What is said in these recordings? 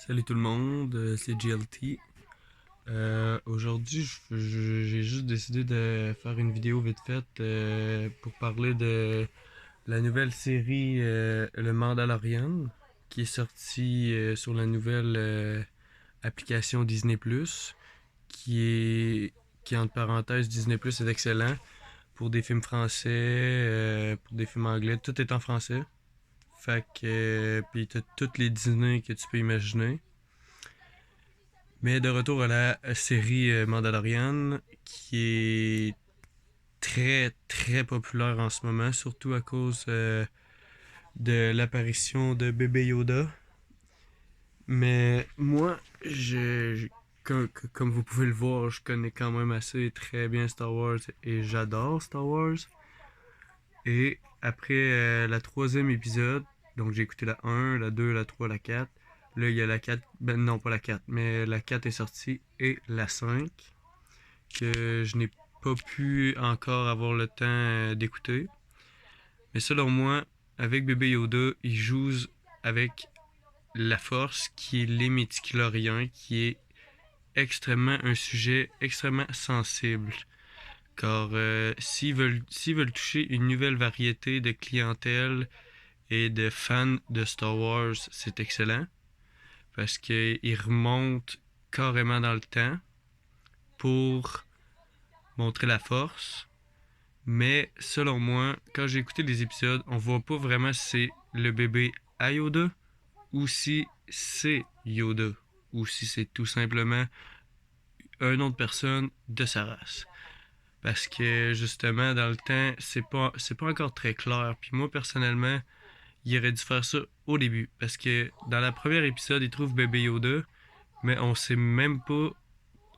Salut tout le monde, c'est GLT. Aujourd'hui, j'ai juste décidé de faire une vidéo vite faite pour parler de la nouvelle série Le Mandalorian qui est sortie sur la nouvelle application Disney+, qui est, qui entre parenthèses, Disney+, est excellent pour des films français, pour des films anglais, tout est en français. Fait que, puis t'as toutes les Disney que tu peux imaginer. Mais de retour à la série Mandalorian, qui est très très populaire en ce moment, surtout à cause de l'apparition de bébé Yoda. Mais moi, comme vous pouvez le voir, je connais quand même assez très bien Star Wars et j'adore Star Wars. Et après la troisième épisode, donc j'ai écouté la 1, la 2, la 3, la 4. Là, il y a la 4, ben non pas la 4, mais la 4 est sortie et la 5 que je n'ai pas pu encore avoir le temps d'écouter. Mais selon moi, avec bébé Yoda, il joue avec la force qui est les médicloriens, qui est extrêmement un sujet extrêmement sensible. Car s'ils veulent toucher une nouvelle variété de clientèle et de fans de Star Wars, c'est excellent. Parce qu'ils remontent carrément dans le temps pour montrer la force. Mais selon moi, quand j'ai écouté les épisodes, on voit pas vraiment si c'est le bébé à Yoda ou si c'est Yoda ou si c'est tout simplement une autre personne de sa race. Parce que justement, dans le temps, c'est pas encore très clair. Puis moi, personnellement, il aurait dû faire ça au début. Parce que dans la première épisode, il trouve bébé Yoda, mais on sait même pas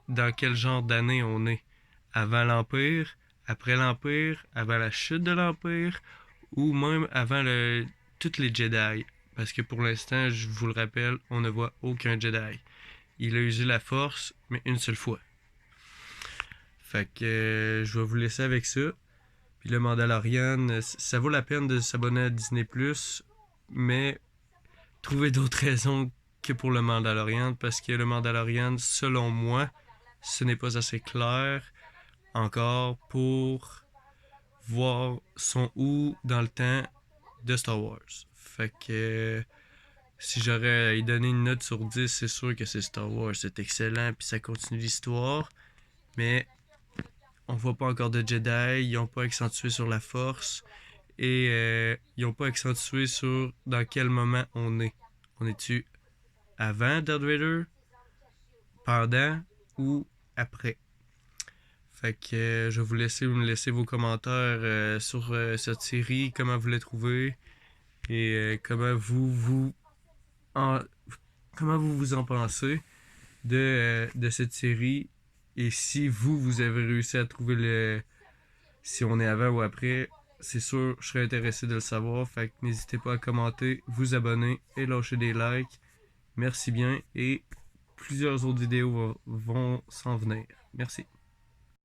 dans quel genre d'année on est. Avant l'Empire, après l'Empire, avant la chute de l'Empire, ou même avant toutes les Jedi. Parce que pour l'instant, je vous le rappelle, on ne voit aucun Jedi. Il a usé la force, mais une seule fois. Fait que je vais vous laisser avec ça. Puis le Mandalorian, ça vaut la peine de s'abonner à Disney+, mais trouvez d'autres raisons que pour le Mandalorian, parce que le Mandalorian, selon moi, ce n'est pas assez clair encore pour voir son où dans le temps de Star Wars. Fait que si j'aurais à y donner une note sur 10, c'est sûr que c'est Star Wars. C'est excellent, puis ça continue l'histoire, mais on voit pas encore de Jedi, ils ont pas accentué sur la force, et ils ont pas accentué sur dans quel moment on est. On est-tu avant Darth Vader, pendant ou après? Fait que je vais vous laisser me laisser vos commentaires sur cette série, comment vous l'avez trouvée et en, comment vous en pensez de cette série et si vous avez réussi à trouver si on est avant ou après, c'est sûr, je serais intéressé de le savoir. Fait que n'hésitez pas à commenter, vous abonner et lâcher des likes. Merci bien et plusieurs autres vidéos vont s'en venir. Merci.